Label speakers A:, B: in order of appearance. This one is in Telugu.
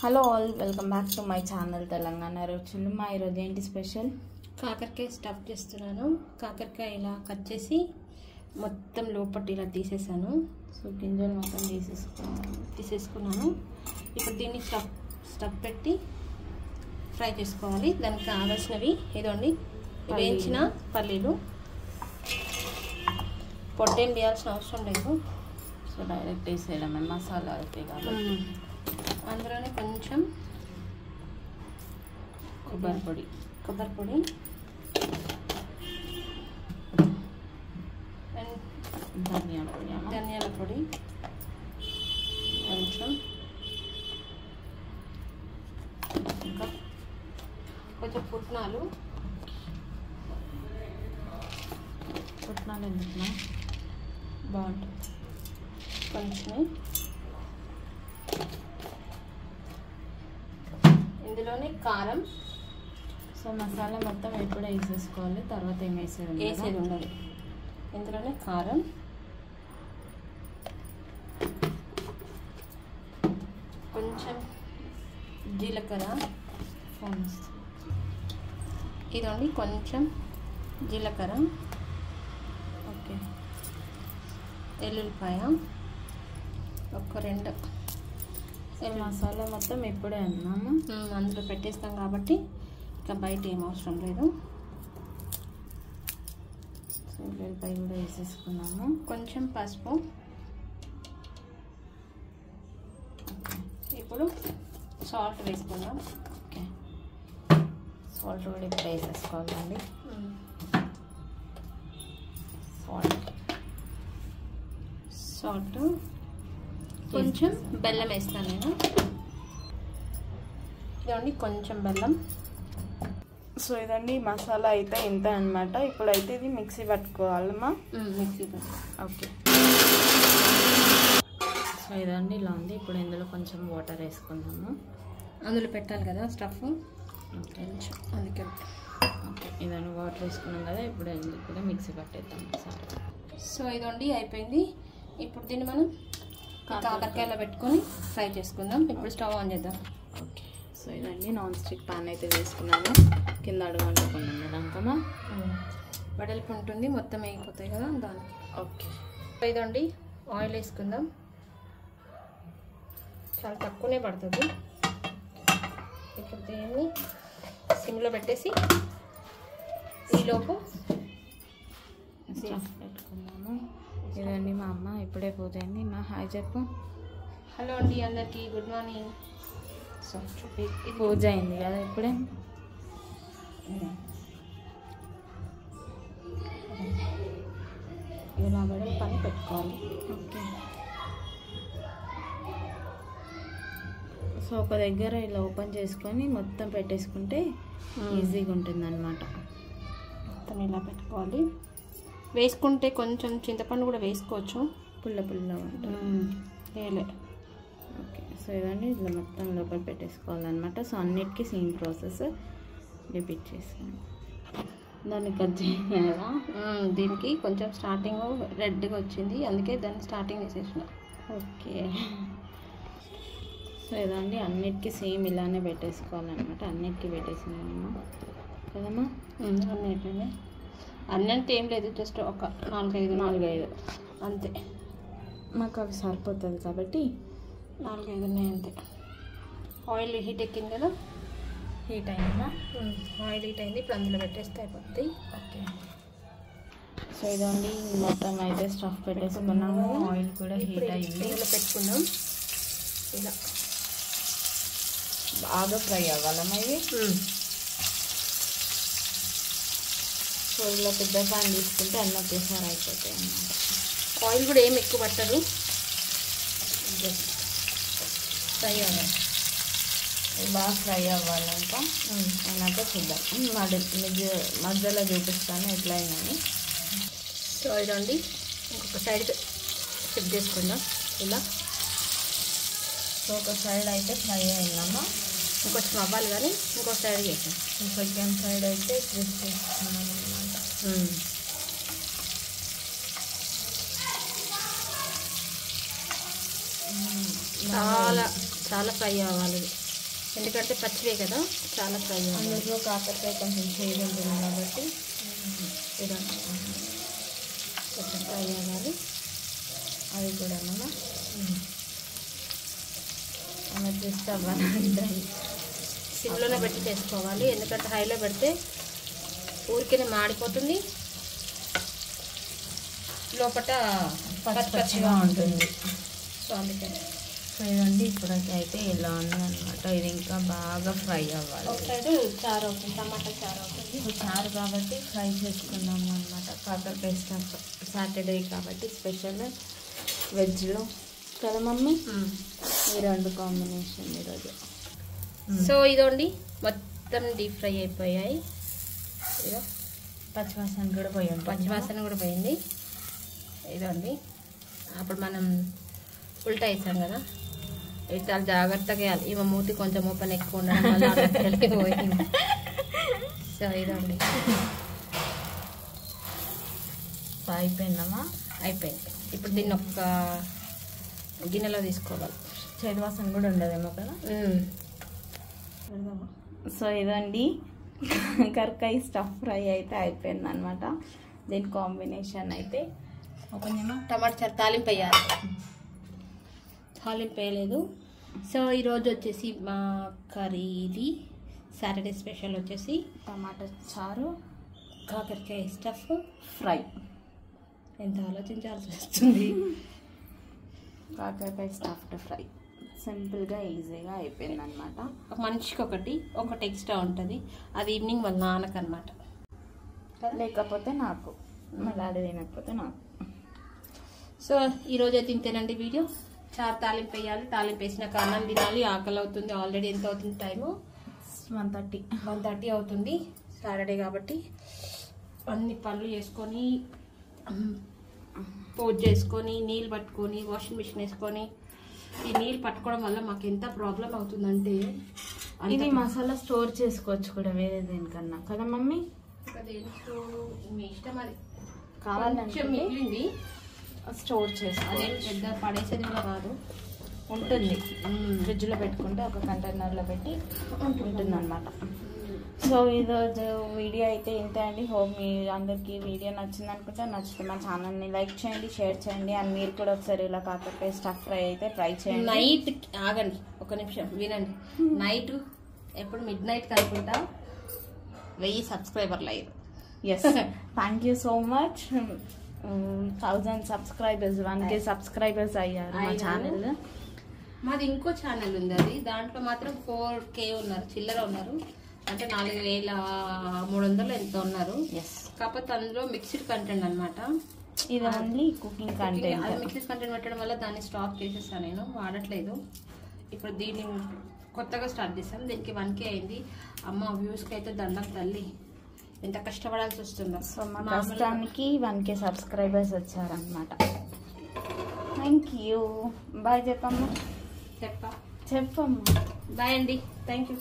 A: Hello all, welcome back to my channel Telangana రుచులు. మా ఈరోజు ఏంటి స్పెషల్?
B: కాకరకాయ స్టఫ్ చేస్తున్నాను. కాకరకాయ ఇలా కట్ చేసి మొత్తం లోపల ఇలా తీసేసాను.
A: సో గింజలు మొత్తం
B: తీసేసుకున్నాను. ఇప్పుడు దీన్ని స్టఫ్ పెట్టి ఫ్రై చేసుకోవాలి. దానికి కావాల్సినవి ఇదండి, వేయించిన పల్లీలు. పొట్టేం తీయాల్సిన అవసరం లేదు,
A: సో డైరెక్ట్ వేసేయడమే, మసాలా అయితే కాబట్టి.
B: అందులోనే కొంచెం
A: కొబ్బరి పొడి
B: అండ్
A: ధనియాల పొడి
B: కొంచెం, ఇంకా కొంచెం పుట్నాలు
A: ఎందుకున్నా బాగుంటుంది.
B: కొంచెమే ఇందులోనే కారం.
A: సో మసాలా మొత్తం ఎప్పుడే వేసేసుకోవాలి, తర్వాత ఏం
B: వేసేది ఉండదు. ఇందులోనే కారం, కొంచెం జీలకర్ర, ఇదండి కొంచెం జీలకర్ర,
A: ఓకే,
B: ఎల్లుల్లిపాయ ఒక 2.
A: మసాలా మొత్తం ఇప్పుడే అన్నాము,
B: అందులో పెట్టేస్తాం కాబట్టి ఇంకా బయట ఏం అవసరం లేదు.
A: సో ఎల్లుల్లిపాయ కూడా వేసేసుకున్నాము.
B: కొంచెం పసుపు. ఇప్పుడు సాల్ట్ వేసుకుందాం.
A: ఓకే, సాల్ట్ కూడా ఇప్పుడు వేసేసుకోవాలండి.
B: సాల్ట్ కొంచెం బెల్లం వేస్తాను నేను. ఇదండి కొంచెం బెల్లం.
A: సో ఇదండి మసాలా అయితే ఇంత అనమాట. ఇప్పుడైతే ఇది మిక్సీ పట్టుకోవాలమ్మా. ఓకే, సో ఇదండి ఇలా ఉంది. ఇప్పుడు ఇందులో కొంచెం వాటర్ వేసుకుందాము.
B: అందులో పెట్టాలి కదా స్టఫ్, అందుకే.
A: ఓకే, ఇదండి వాటర్ వేసుకున్నాం కదా. ఇప్పుడు ఎందుకు కూడా మిక్సీ పట్టేద్దాం ఒకసారి.
B: సో ఇదండి అయిపోయింది. ఇప్పుడు దీన్ని మనం కాకరకాయలో పెట్టుకొని ఫ్రై చేసుకుందాం. ఇప్పుడు స్టవ్ ఆన్ చేద్దాం.
A: ఓకే, సో ఇదండి నాన్ స్టిక్ పాన్ అయితే వేసుకున్నాము. కింద అడుగుంటుకుండా ఉండడానికమ్మా,
B: వెడల్పు ఉంటుంది, మొత్తం వేగిపోతాయి కదా దానికి.
A: ఓకే,
B: ఇదండి ఆయిల్ వేసుకుందాం. చాలా తక్కువనే పడుతుంది. ఇప్పుడు దీన్ని సిమ్లో పెట్టేసి ఈలోపు
A: పెట్టుకున్నాము. ఇదండి మా అమ్మ ఇప్పుడే పూజ అయింది. మా హాయ్ చెప్పు.
B: హలో అండి అందరికీ, గుడ్ మార్నింగ్.
A: సో పూజ అయింది కదా ఇప్పుడే.
B: ఇలా వెడల్పు పని పెట్టుకోవాలి.
A: ఓకే, సో ఒక దగ్గర ఇలా ఓపెన్ చేసుకొని మొత్తం పెట్టేసుకుంటే ఈజీగా ఉంటుంది అనమాట.
B: మొత్తం ఇలా పెట్టుకోవాలి. వేసుకుంటే కొంచెం చింతపండు కూడా వేసుకోవచ్చు,
A: పుల్లగా ఉంటుంది.
B: వేలే.
A: ఓకే, సో ఇదండి ఇట్లా మొత్తం లోపల పెట్టేసుకోవాలన్నమాట. సో అన్నిటికీ సేమ్ ప్రాసెస్ రిపీట్ చేసాను. దాన్ని కట్ చేయాలా?
B: దీనికి కొంచెం స్టార్టింగ్ రెడ్గా వచ్చింది, అందుకే దాన్ని స్టార్టింగ్ వేసేసిన.
A: ఓకే, సో ఇదండి అన్నిటికీ సేమ్ ఇలానే పెట్టేసుకోవాలన్నమాట. అన్నిటికీ పెట్టేసినామమ్మా కదమ్మా.
B: అన్నీ అన్నంత ఏం లేదు, జస్ట్ ఒక 4-5 అంతే.
A: మాకు అవి సరిపోతుంది కాబట్టి
B: 4-5 ఉన్నాయి అంతే. ఆయిల్ హీట్ ఎక్కింది కదా,
A: హీట్ అయిందా?
B: ఆయిల్ హీట్ అయింది. ఇప్పుడు అందులో పెట్టేస్తే అయిపోతుంది.
A: ఓకే, సో ఇదండి మొత్తం అయితే స్టఫ్ పెట్టేసుకున్నాము. ఆయిల్ కూడా హీట్ అయింది.
B: ఇందులో పెట్టుకుందాం. ఇలా
A: బాగా ఫ్రై అవ్వాలమ్మా ఇవి. సో ఇలా పెద్ద పాన్ తీసుకుంటే అన్నీ ఒకేసారి అయిపోతాయి అన్నమాట.
B: ఆయిల్ కూడా ఏం ఎక్కువ పట్టదు, జస్ట్ ఫ్రై అవ్వాలి.
A: బాగా ఫ్రై అవ్వాలంట. అయినాక చూద్దాం, మధ్యలో చూపిస్తాను ఎట్లా అయిందని.
B: సో ఇదండి ఇంకొక సైడ్ షిఫ్ట్ చేసుకుందాం ఇలా.
A: సో ఒక సైడ్ అయితే ఫ్రై అయిందమ్మా,
B: ఇంకొంచెం అవ్వాలి కానీ ఇంకో సైడ్ చేసాం.
A: సెకండ్ సైడ్ అయితే క్రిస్ప్ చేసుకున్నాం అన్నమాట.
B: చాలా చాలా ఫ్రై అవ్వాలి. ఎందుకంటే పచ్చివే కదా, చాలా ఫ్రై అవ్వాలి.
A: అందులో కాకరకాయ కొంచెం చేదు ఉంటుంది కాబట్టి కొంచెం ఫ్రై అవ్వాలి. అది కూడా మనం జస్ట్ అవ్వాలి.
B: సిమ్లోనే పెట్టి చేసుకోవాలి, ఎందుకంటే హైలో పెడితే ఊరికే మాడిపోతుంది, లోపల పచ్చిగా ఉంటుంది. సో అందుకని
A: ఇదండి ఇప్పుడైతే ఇలా ఉందన్నమాట. ఇది ఇంకా బాగా ఫ్రై అవ్వాలి.
B: ఒక సైడు చారు అవుతుంది, టమాటా చారు అవుతుంది.
A: ఇప్పుడు చారు కాబట్టి ఫ్రై చేసుకున్నాము అనమాట. కాకరకాయ స్టఫ్ సాటర్డే కాబట్టి స్పెషల్ వెజ్లో కదా మమ్మీ. ఈ రెండు కాంబినేషన్ ఈరోజు.
B: సో ఇదండి మొత్తం డీప్ ఫ్రై అయిపోయాయి. ఇదో
A: పచ్చివాసన కూడా పోయింది.
B: పచ్చివాసన కూడా పోయింది. ఇదండి అప్పుడు మనం ఉల్టా వేసాం కదా, ఇది చాలా జాగ్రత్తగా వేయాలి. ఇవ మూతి కొంచెం ఓపెన్ ఎక్కువ ఉండడం వల్ల పోయింది. సో ఇదండి
A: అయిపోయిందమ్మా.
B: అయిపోయింది. ఇప్పుడు దీన్ని ఒక గిన్నెలో తీసుకోవాలి.
A: చేదు వాసన కూడా ఉండదేమో కదా. సో ఇదండి కరకాయ స్టఫ్ ఫ్రై అయితే అయిపోయింది అనమాట. దీని కాంబినేషన్ అయితే ఒక
B: టమాటా చారు తాలింపు వేయాలి. తాలింపు వేయలేదు. సో ఈరోజు వచ్చేసి మా కర్రీది సాటర్డే స్పెషల్ వచ్చేసి
A: టమాటా చారు,
B: కాకరకాయ స్టఫ్
A: ఫ్రై.
B: ఎంత ఆలోచించాల్సి వస్తుంది.
A: కాకరకాయ స్టఫ్డ్ ఫ్రై సింపుల్గా ఈజీగా అయిపోయింది అనమాట.
B: ఒక మనిషికి ఒకటి ఎక్స్ట్రా ఉంటుంది. అది ఈవినింగ్ వాళ్ళ నాన్నకన్నమాట,
A: లేకపోతే నాకు, మళ్ళీ అది తినకపోతే నాకు.
B: సో ఈరోజు అయితే ఇంతేనండి వీడియో. చారు తాలింపు వేయాలి, తాలింపు వేసినాక అన్నం తినాలి. ఆకలి అవుతుంది. ఆల్రెడీ ఎంత అవుతుంది టైము?
A: 1:30
B: అవుతుంది. సాటర్డే కాబట్టి అన్ని పనులు చేసుకొని పూజ చేసుకొని నీళ్ళు పట్టుకొని వాషింగ్ మిషన్ వేసుకొని, ఈ నీళ్ళు పట్టుకోవడం వల్ల మాకు ఎంత ప్రాబ్లం అవుతుందంటే,
A: ఇది మసాలా స్టోర్ చేసుకోవచ్చు కూడా వేరే దేనికన్నా కదా మమ్మీ.
B: మీ ఇష్టం, అది
A: కావాలంటే
B: మిగిలింది
A: స్టోర్ చేసుకోవాలి.
B: అదే పెద్ద పడేసేది కూడా కాదు,
A: ఉంటుంది. ఫ్రిడ్జ్లో పెట్టుకుంటే ఒక కంటైనర్లో పెట్టి ఉంటుంది అనమాట. సో ఈరోజు వీడియో అయితే ఇంతే అండి. హోప్ మీ అందరికీ వీడియో నచ్చింది అనుకుంటే, నచ్చితే మా ఛానల్ని లైక్ చేయండి, షేర్ చేయండి. అండ్ మీరు కూడా ఒకసారి ఇలా కాకరకాయ స్టఫ్ ఫ్రై అయితే ట్రై చేయండి.
B: నైట్ ఆగండి, ఒక నిమిషం వినండి. నైట్ ఎప్పుడు మిడ్ నైట్ అనుకుంటా 1000 సబ్స్క్రైబర్లు అయ్యారు.
A: Yes, thank you so much. 1000 subscribers, 1K subscribers అయ్యారు మా ఛానల్.
B: మాది ఇంకో ఛానల్ ఉంది, అది దాంట్లో మాత్రం 4K ఉన్నారు, చిల్లర ఉన్నారు. అంటే 4300 ఎంత ఉన్నారు. కాకపోతే అందులో మిక్స్డ్ కంటెంట్ అనమాట.
A: ఇది ఓన్లీ కుకింగ్ కంటెంట్.
B: అది మిక్స్డ్ కంటెంట్ పెట్టడం వల్ల దాన్ని స్టాప్ చేసేస్తాను, నేను వాడట్లేదు. ఇప్పుడు దీన్ని కొత్తగా స్టార్ట్ చేస్తాను. దీనికి 1K అయింది. అమ్మ వ్యూస్కి అయితే దండం తల్లి, ఎంత కష్టపడాల్సి వస్తుందో.
A: సో మా కష్టానికి 1K సబ్స్క్రైబర్స్ వచ్చారనమాట. Thank you. బాయ్ చెప్పమ్మా.
B: చెప్పమ్మా.
A: బాయ్ అండి.
B: Thank you.